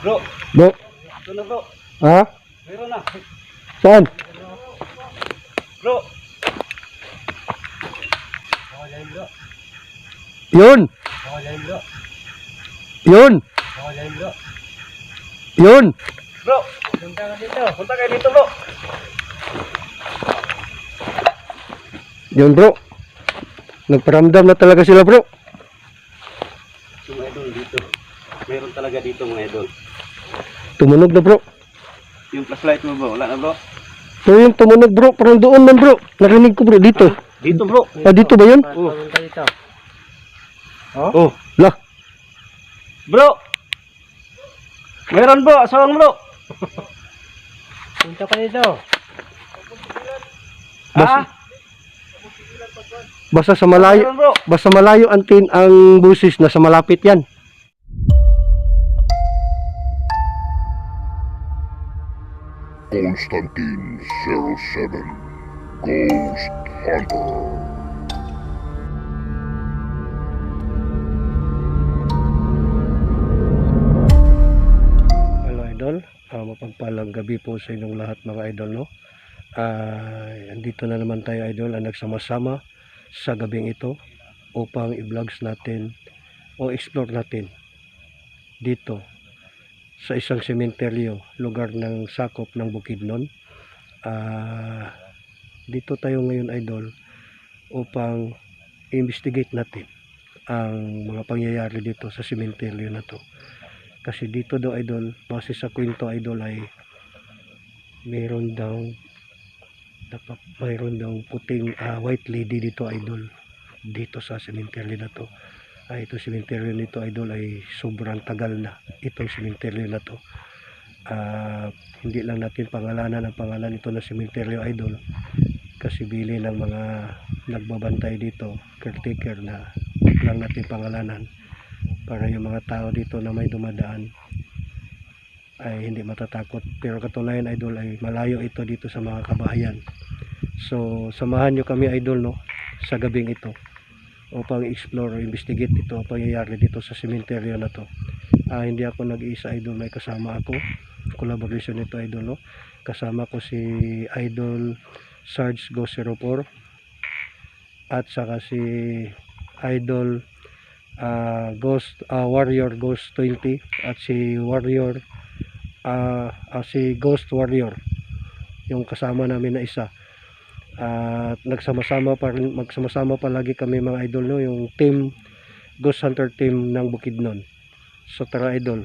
Bro, Bro, ito na bro. ha? Meron na. Saan? Bro. Jalan bro. Yun! Jalan bro. Yun! Jalan bro. Yun! Bro, punta ka dito. Punta kayo dito bro. Yun bro. Nagparamdam na talaga sila bro. Mga idol dito. Meron talaga dito mga idol. Tumunog na bro. Yung flashlight mo bro, wala na bro. So yung tumunog bro, parang doon man bro. Narinig ko bro, dito. Dito bro. Ah, dito ba yun? Punta dito. Oh, lah. Bro. Meron bro, asawang bro. Punta ka dito. Basta sa malayo, Meron bro. basta malayo ang busis na sa malapit yan. Constantine 07 Ghost Hunter. Hello idol, mapagpalang gabi po sa inyong lahat mga idol no. Andito na naman tayo idol, nagsama-sama sa gabing ito upang i-vlogs natin o explore natin dito sa isang sementeryo, lugar ng sakop ng Bukidnon. Dito tayo ngayon idol upang investigate natin ang mga pangyayari dito sa sementeryo na to. Kasi dito daw idol, base sa kwento idol ay mayroon daw puting white lady dito idol, dito sa sementeryo na to. Itong sementeryo nito idol ay sobrang tagal na itong sementeryo na to. Hindi lang natin pangalanan ang pangalan ito na sementeryo idol kasi bili ng mga nagbabantay dito, caretaker, na lang natin pangalanan para yung mga tao dito na may dumadaan ay hindi matatakot. Pero katunayan idol ay malayo ito dito sa mga kabahayan. So samahan nyo kami idol no sa gabing ito upang explore, investigate ito ang pangyayari dito sa sementeryo na to. Hindi ako nag-iisa idol, may kasama ako, collaboration nito idol no. Kasama ko si Idol Sarge Ghost 04 at saka si Idol Warrior Ghost 20 at si Warrior si Ghost Warrior yung kasama namin na isa. At magsama-sama palagi kami mga idol no, yung team Ghost Hunter team ng Bukidnon. So tara idol,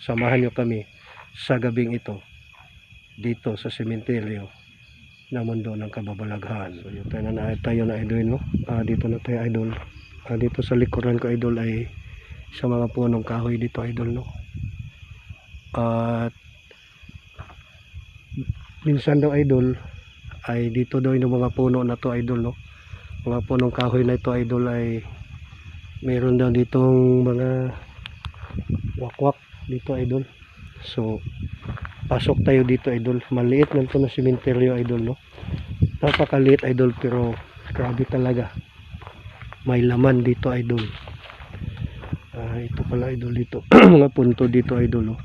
samahan nyo kami sa gabing ito dito sa sementeryo na mundo ng kababalaghan. So yun, tayo na idol no. Dito na tayo idol. Dito sa likuran ko idol ay sa mga punong kahoy dito idol no. At minsan daw idol ay dito daw yung mga puno na to idol no, mga punong kahoy na ito idol ay meron daw ditong mga wakwak dito idol. So pasok tayo dito idol. Maliit lang to na sementeryo idol no, napakaliit idol pero grabe talaga, may laman dito idol. Ito pala idol dito mga punto dito idol no.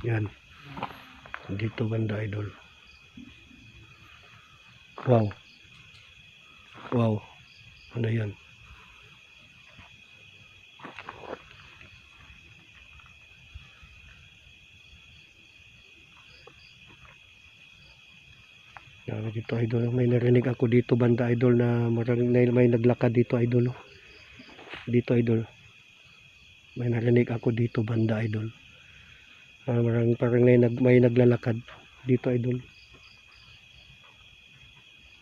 Yan dito banda idol. Wow, wow, ano yan? Dito idol, may narinig ako dito banda idol na may naglakad dito idol. Dito idol, may narinig ako dito banda idol. Parang may naglalakad dito idol.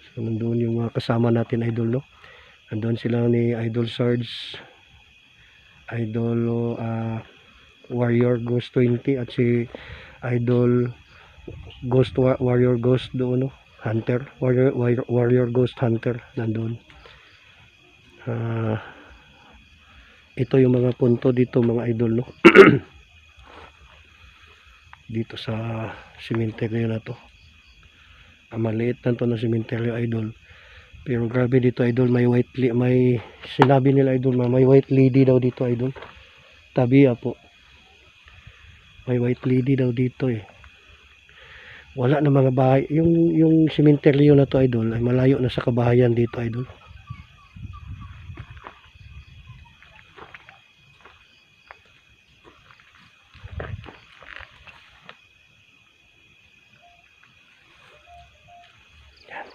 So nandun yung mga kasama natin idol no. Nandun sila ni Idol Sarge, Idol Warrior Ghost 20 at si Idol Ghost Warrior Ghost doon no, Hunter, Warrior Ghost Hunter nandun. Ito yung mga punto dito mga idol no. Dito sa sementeryo na to. Maliit lang to na sementeryo idol, pero grabe dito idol, may sinabi nila idol may white lady daw dito idol. tabi po. May white lady daw dito eh. Wala na mga bahay. Yung sementeryo na to idol ay malayo na sa kabahayan dito idol. Yan.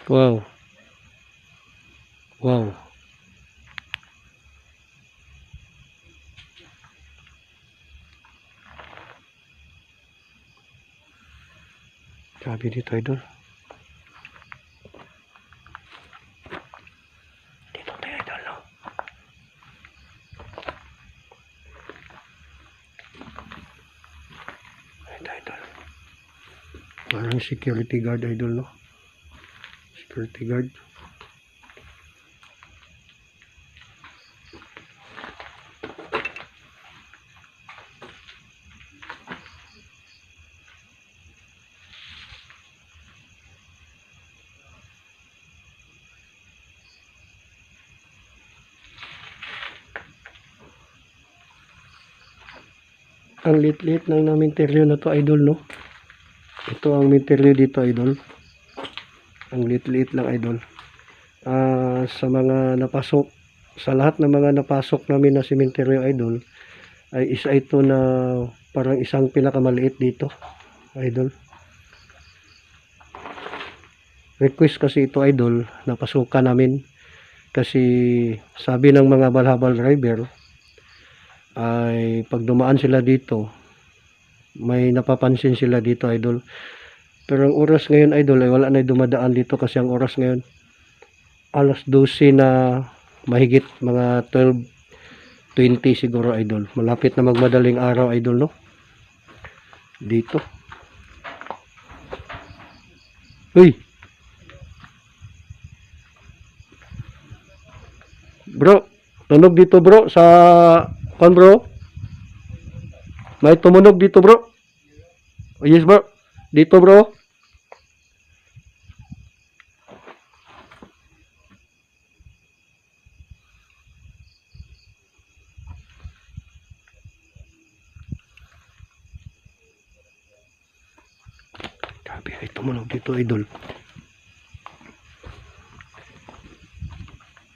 Wow. Wow. Grabe dito idol. Dito tayo idol no. Ito idol. Parang security guard idol no. Security guard. Ang lit-lit ng minteryo na to idol no. Ito ang minteryo dito idol. Ang lit-lit lang idol. Sa mga napasok, sa lahat ng mga napasok namin na sementeryo idol, ay isa ito na parang isang pinakamaliit dito idol. Request kasi ito idol, napasukan namin kasi sabi ng mga balhabal driver ay pag dumaan sila dito may napapansin sila dito idol. Pero ang oras ngayon idol ay wala na dumadaan dito kasi ang oras ngayon alas 12 na mahigit, mga 12:20 siguro idol. Malapit na magmadaling araw idol no. Dito. Uy. Bro, tunog dito bro sa kon bro. May tumunog dito bro. Oh, yes bro. Dito bro. Grabe, ay tumunog dito idol.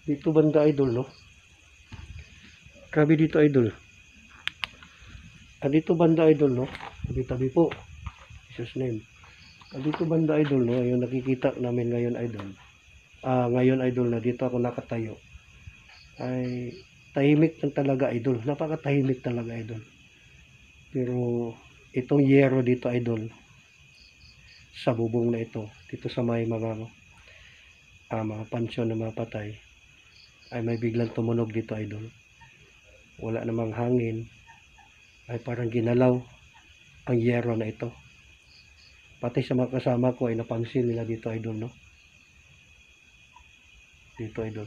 Dito banda idol no. Grabe dito idol. Dito banda idol no. Tabi-tabi po. Jesus name. Dito banda idol no, yung nakikita namin ngayon idol. Ngayon idol na dito ako nakatayo. Ay tahimik lang talaga idol. Napakatahimik talaga idol. Pero itong yero dito idol sa bubong na ito, dito sa may mga pansyon na mga patay, ay may biglang tumunog dito idol. Wala namang hangin, ay parang ginalaw ang yero na ito. Pati sa mga kasama ko ay napansin nila dito idol no. Dito idol.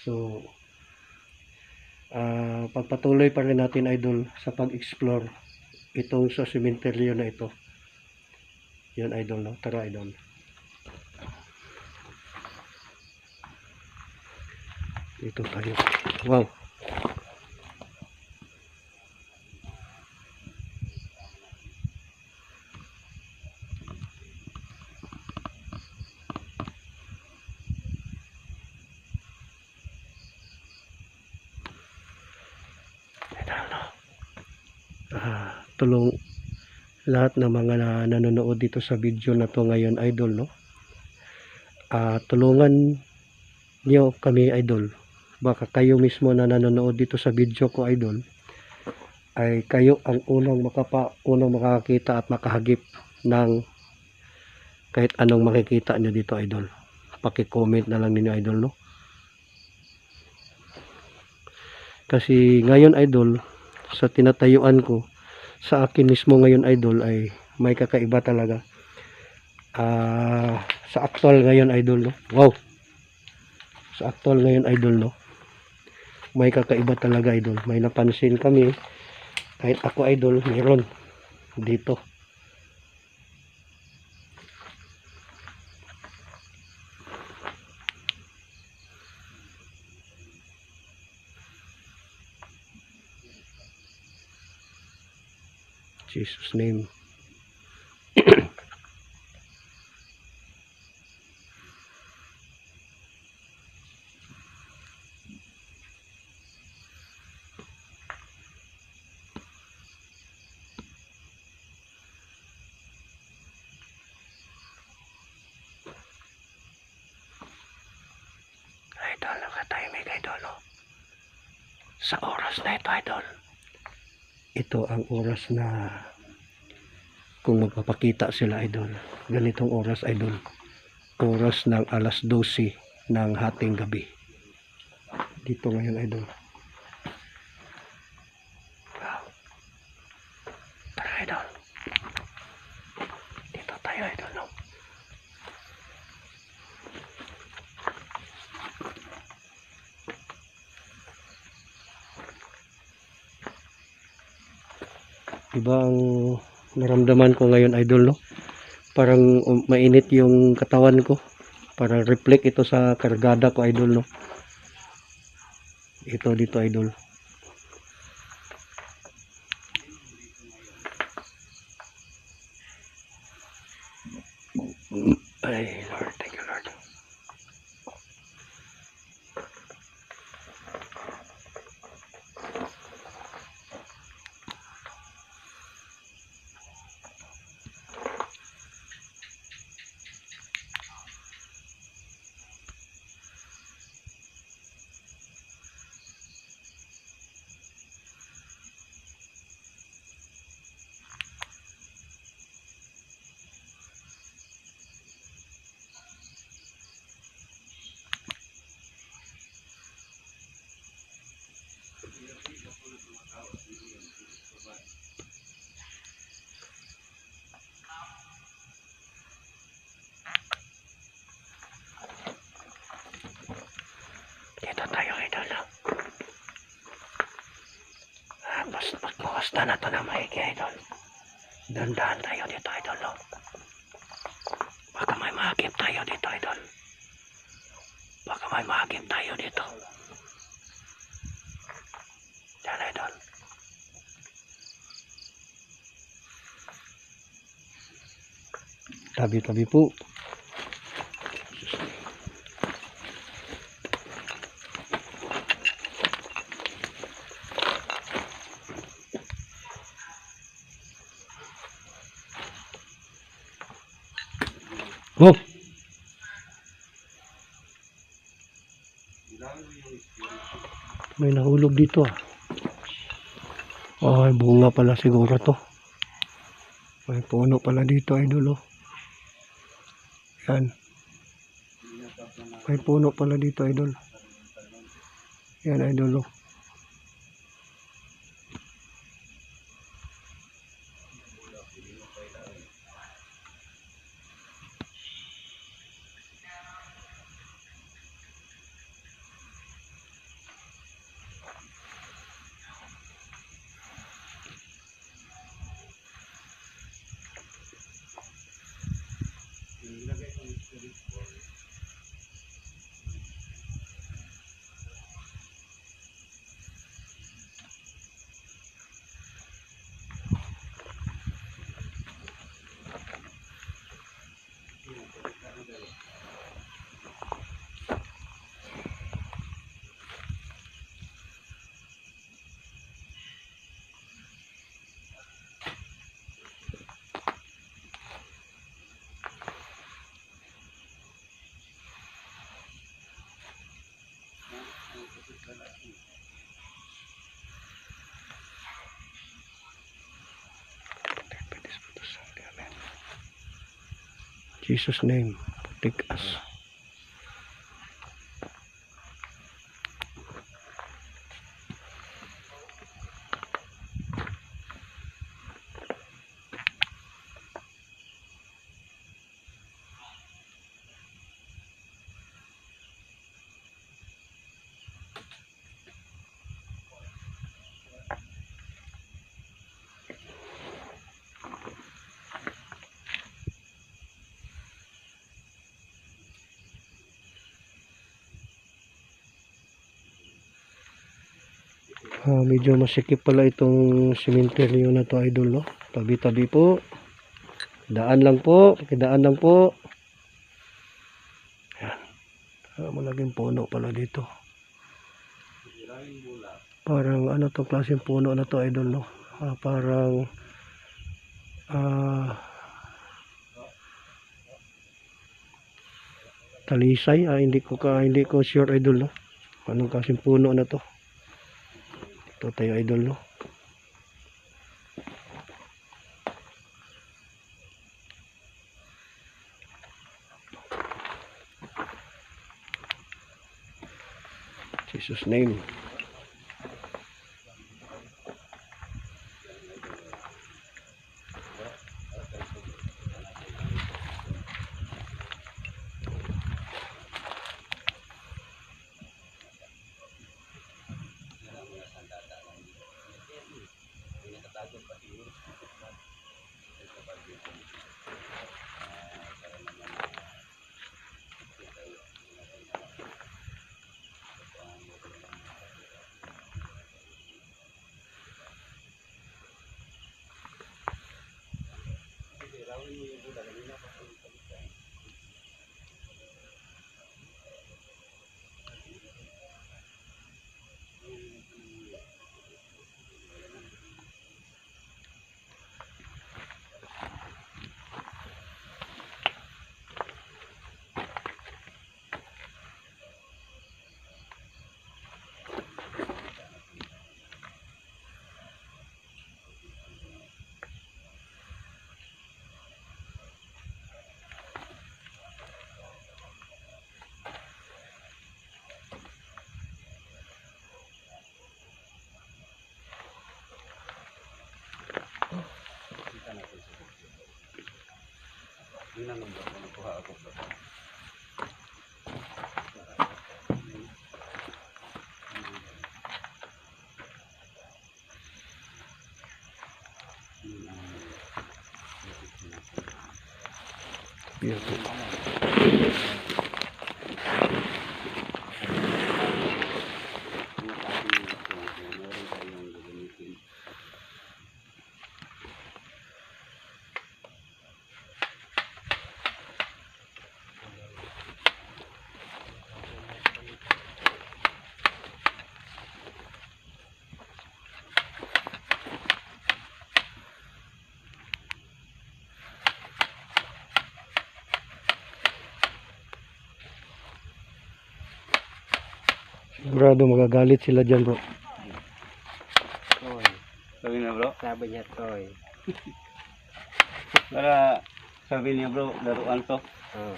So pagpatuloy pa rin natin idol sa pag-explore itong sa sementeryo na ito. Yan idol no. Tara idol. Dito tayo. Wow. Tulong lahat ng mga nanonood dito sa video na to ngayon idol no. Tulungan niyo kami idol. Baka kayo mismo na nanonood dito sa video ko idol ay kayo ang unang makakita at makahagip ng kahit anong makikita nyo dito idol. Paki-comment na lang ninyo idol no. Kasi ngayon idol, sa tinatayuan ko, sa akin mismo ngayon idol ay may kakaiba talaga. Sa actual ngayon idol, no? Wow. Sa actual ngayon idol, no? May kakaiba talaga idol. May napansin kami, kahit ako idol, meron dito. Jesus name. Idol, nakatahimik idol, no? Sa oras na ito idol, ito ang oras na kung magpapakita sila idol, ganitong oras idol, oras ng alas 12 ng hating gabi dito ngayon idol. Wow. Tara idol, dito tayo idol, no? Iba ang naramdaman ko ngayon idol, no? Parang mainit yung katawan ko, parang reflect ito sa kargada ko idol, no? Ito dito idol. Ay Lord, thank you Lord. Dito tayo idol, no? Basta magbukas na ito na maigi idol. Dandahan tayo dito idol, no? Baka may mahagip tayo dito idol. Baka may mahagip tayo dito. Yan idol. Tabi-tabi po. Oh. May nahulog dito ah. Ay, bunga pala siguro to. May puno pala dito idol, oh. Yan. May puno pala dito idol. Yan idol, oh. Jesus' name, protect us. Medyo masikip pala itong sementeryo na to idol, no? Tabi-tabi po. Daan lang po. Pakidaan lang po. Yan. Malaking puno pala dito. Parang ano to klaseng puno na to idol, no? Parang talisay. Hindi ko sure idol, no? Anong klaseng puno na to? Ito tayo idol, no? Jesus name. Sigurado magagalit sila dyan, bro. Toy. Sabi na bro? Sabi niya toy. Para sabi niya bro, laruan to. Oh.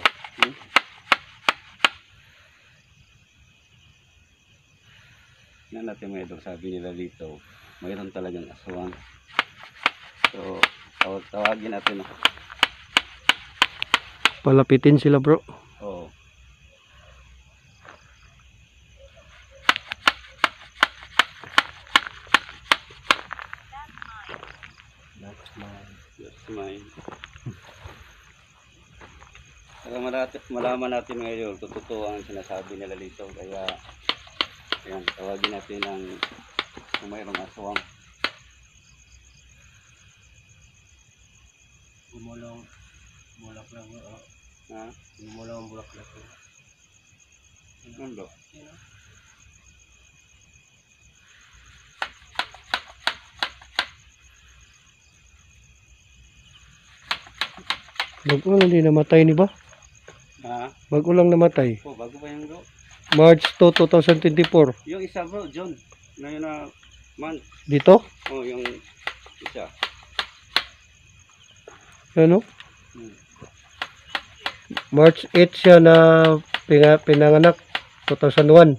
Yan natin mga idol, sabi nila dito, mayroon talagang aswang. So, tawagin natin. Palapitin sila, bro. Oo. That's mine. Para malaman natin mga idol, totoo ang sinasabi nila dito. Kaya, ayan, tawagin natin ang kung mayroong aswang. Gumulong bulak lang bro. Ha? Gumulong bulak lang bro. Ano bro? Bago lang din namatay ni ba? Ha? Bago lang namatay. Oh, bago pa yung bro? March 2, 2024. Yung isa bro, John. Ngayon na month. Dito? Oh, yung isa. Ano? Hmm. March 8 siya na pinanganak 2001.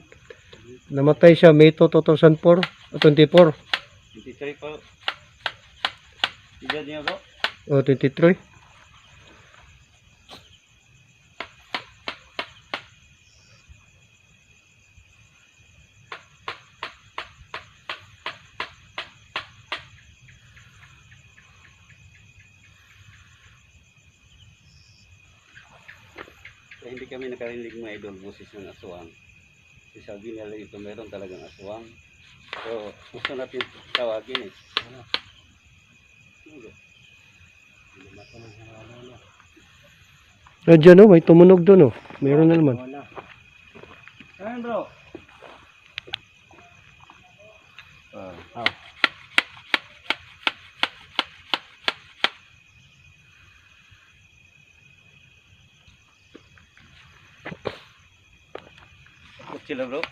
Namatay siya May 2, 2004 o 24. 23 pa. Edad niya bro? O 23. Kaya hindi kami nakarinig mga idol boses ng aswang. Sabi nila ito meron talagang aswang. So, gusto natin tawagin eh. Ano? Ano? Hindi matanong sa ano na. Nandiyan oh, may tumunog doon oh. Meron na naman. Wala. Ayan bro. Oh. Takot sila bro.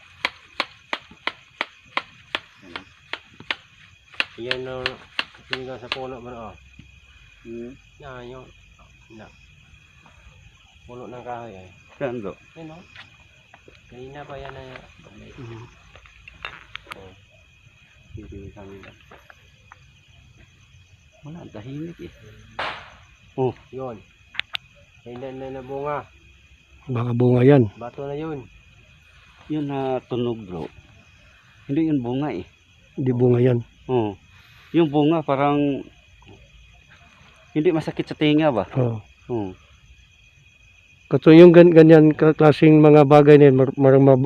Yan na sinigaw sa puno bro. Oh. Hmm. Yung na. Puno ng kahoy eh. Saan bro? Yan o. Kanina pa yan na yan. Oh. Hindi kami lang. Wala, tahimik eh. Yun. Hindi na bunga. Baka bunga yan. Bato na yun. Yun na tunog bro. Hindi yun bunga eh. Hindi bunga yan. Oh. Yung bunga parang hindi masakit sa tinga ba? Oh. Oh. Kato yung ganyan klaseng mga bagay na yan,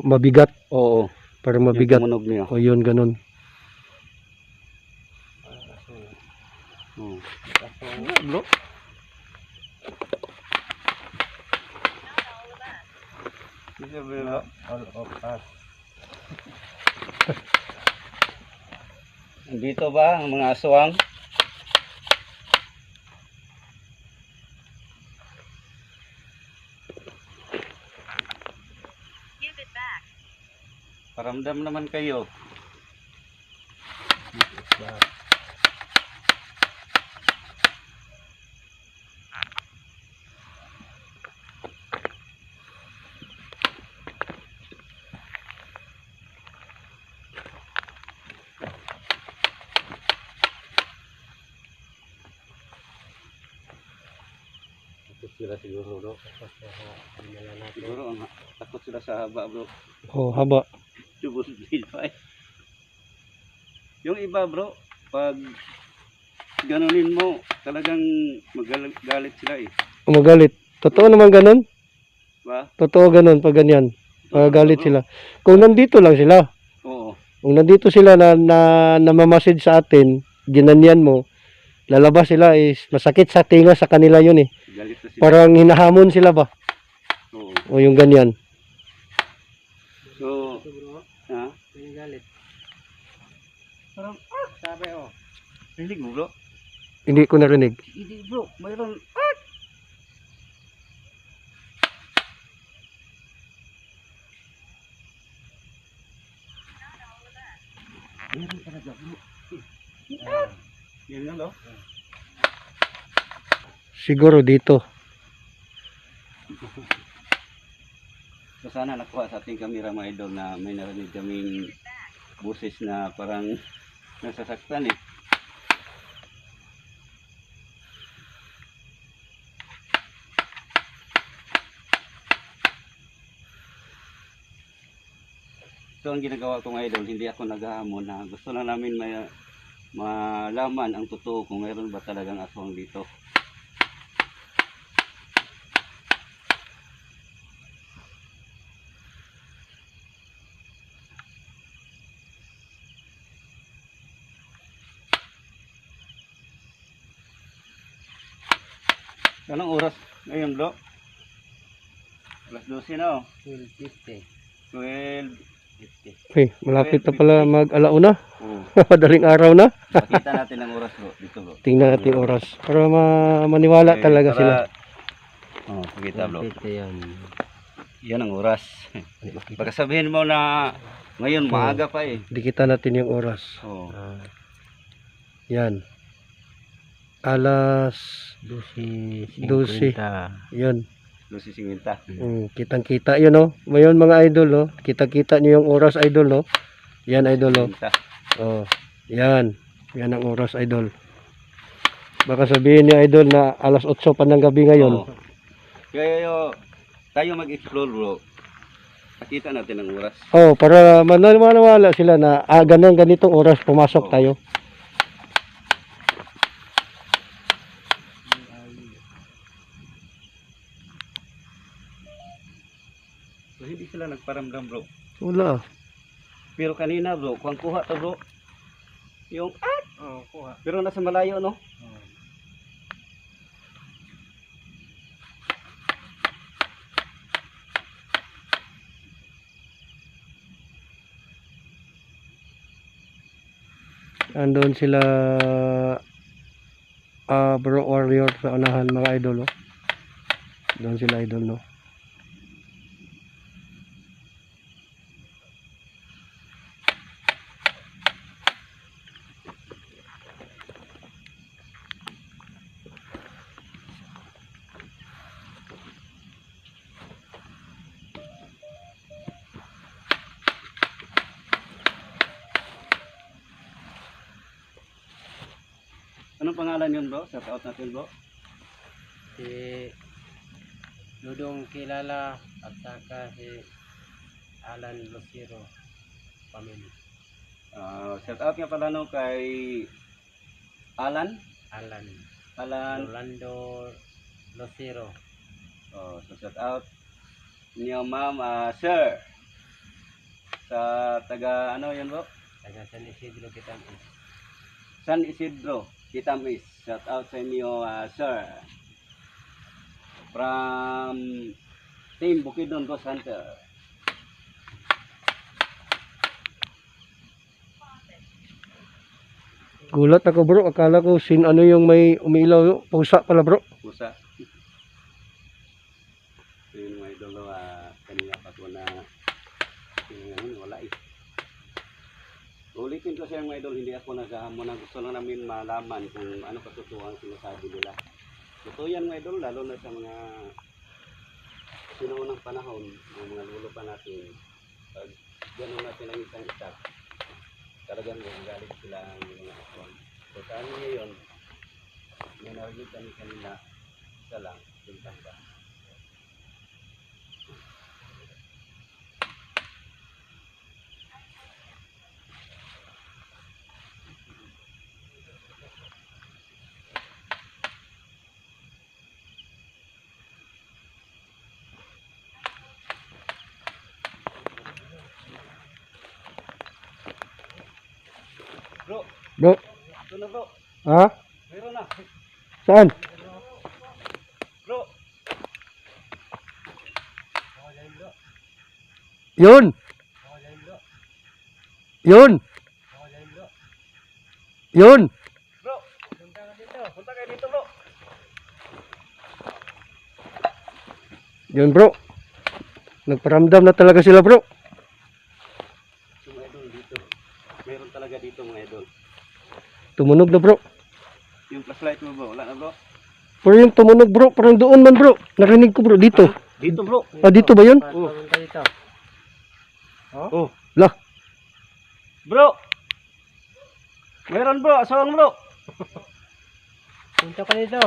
mabigat. Oo. Parang Yung mabigat. tumunog niya. O yun, ganun. Oh. Bato. Bro. Bisa bro. All of us. Dito ba ang mga aswang? Paramdam naman kayo. Takot sila siguro bro. Siguro takot sila sa haba bro. Oh, haba. Double blade pa eh. Yung iba bro, pag ganunin mo, talagang magalit sila eh. Umagalit. Totoo naman ganun. Ba? Totoo ganun pag ganyan. Magagalit sila. Kung nandito lang sila. Oo. Kung nandito sila na namamasid sa atin, ginanyan mo, lalabas sila is masakit sa tinga sa kanila yun eh. Galit na sila. Parang hinahamon sila ba? Oo. O yung ganyan. So, Ito bro. ha? Pinigalit. Parang, Sabi oh. rinig mo bro? Hindi ko narinig. Hindi bro, mayroon. Mayroon talaga bro. Yan lang no? Siguro dito. So sana nakuha sa ating kamera mga idol na may narinig kaming boses na parang nasasaktan eh. So ang ginagawa ko mga idol, hindi ako naghahamon na gusto lang namin malaman ang totoo kung mayroon ba talagang aswang dito. Anong oras ngayon bro? Alas 12 na oh. 12:50. 12. Okay, malapit na pala mag-alauna. Oh. Madaling araw na. Pakita natin ang oras bro. Dito bro. Tingnan natin yung oras. Para maniwala Okay, talaga sila. Oh, pakita bro. 12:50 yan. Yan ang oras. Baka sabihin mo na ngayon maaga pa eh. Dikitan natin yung oras. Oh. Yan. Alas 12:50. Yun. 12:50. Kitang-kita yun, no? Ngayon mga idol, no? Kita-kita nyo yung oras, idol, no? Yan, idol, no? 12:50. Oh, yan. Yan ang oras, idol. Baka sabihin ni idol na alas 8 pa ng gabi ngayon. Oh. Kaya tayo mag-explore bro. Nakita natin ang oras. Oh, para maniwala sila na ganitong oras pumasok tayo. So hindi sila nagparamdam bro. Wala. Pero kanina bro, kung kuha to bro. Yung Oo, kuha. pero nasa malayo no. Oo. Andun sila bro warrior sa unahan mga idol, oh. Doon sila idol, no. Anong pangalan yun bro? Shout out natin bro. Si Dudong Kilala at saka si Alan Lucero family. Shout out nga pala no kay Alan. Alan Rolando Lucero. So shout out niyo ma'am, sir. Sa taga ano yun bro? Taga San Isidro Kitamis. San Isidro Kitamis. Shout out sa inyo sir. From Team Bukidnon Ghost Hunter. Gulat ako bro, akala ko ano yung may umilaw, oh. Pusa pala bro. Pusa. Yun mga idol, kanina pa ko na wala eh. Ulitin ko siya mga idol, hindi ako naghahamon na gusto lang namin malaman kung ano katotohanan sinasabi nila. Totoo yan mga idol, lalo na sa mga sinuunang panahon, ng mga lulo pa natin. Pag gano'n natin ang isang isak, talagang galit sila ang mga aswang. So sa amin ngayon, may narinig kami kanina, isa lang, bintang ba. Bro, Bro, ito na bro, ha? meron na. Saan? Bro, Yun! Yun! Yun! bro, punta kayo dito bro. Yun bro. Nagparamdam na talaga sila bro. So mga idol dito, meron talaga dito mga idol. Tumunog na bro. Yung flashlight mo bro, wala na bro. Pero yung tumunog bro, parang doon man bro. Narinig ko bro, dito. Dito bro. Dito ba yun? Punta dito. Oh, Lah, bro. Meron bro, asawang bro. Punta ka dito.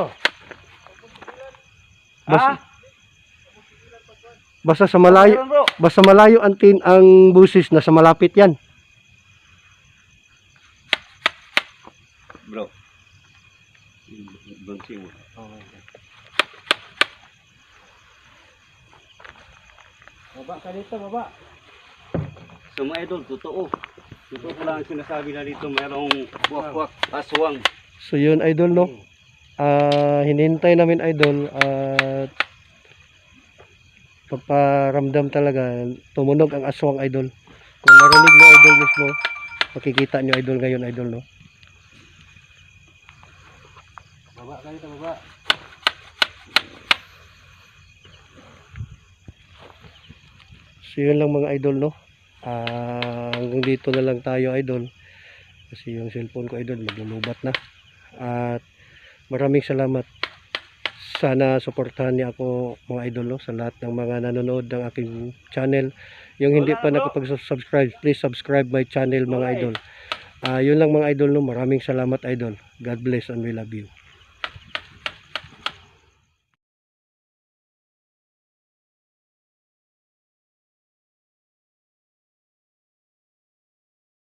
Ah, basta sa malayo, meron bro. basta malayo ang busis, nasa malapit yan. Bro. Bonsing mo. Baba ka dito, baba. So mga idol, totoo. Totoo ko lang ang sinasabi na dito, mayroong buwak-buwak, aswang. So yun idol, no. Hinintay namin idol at pagparamdam talaga tumunog ang aswang idol. Kung narinig mo idol mismo, makikita nyo idol ngayon idol, no. Baba ka dito, baba. So yun lang mga idol, no. Hanggang dito na lang tayo idol, kasi yung cellphone ko idol maglulubat na. At maraming salamat, sana suportahan niyo ako mga idol, no, sa lahat ng mga nanonood ng aking channel. Yung hindi pa nakapag-subscribe, please subscribe my channel mga idol. Yun lang mga idol, no. Maraming salamat idol. God bless and we love you.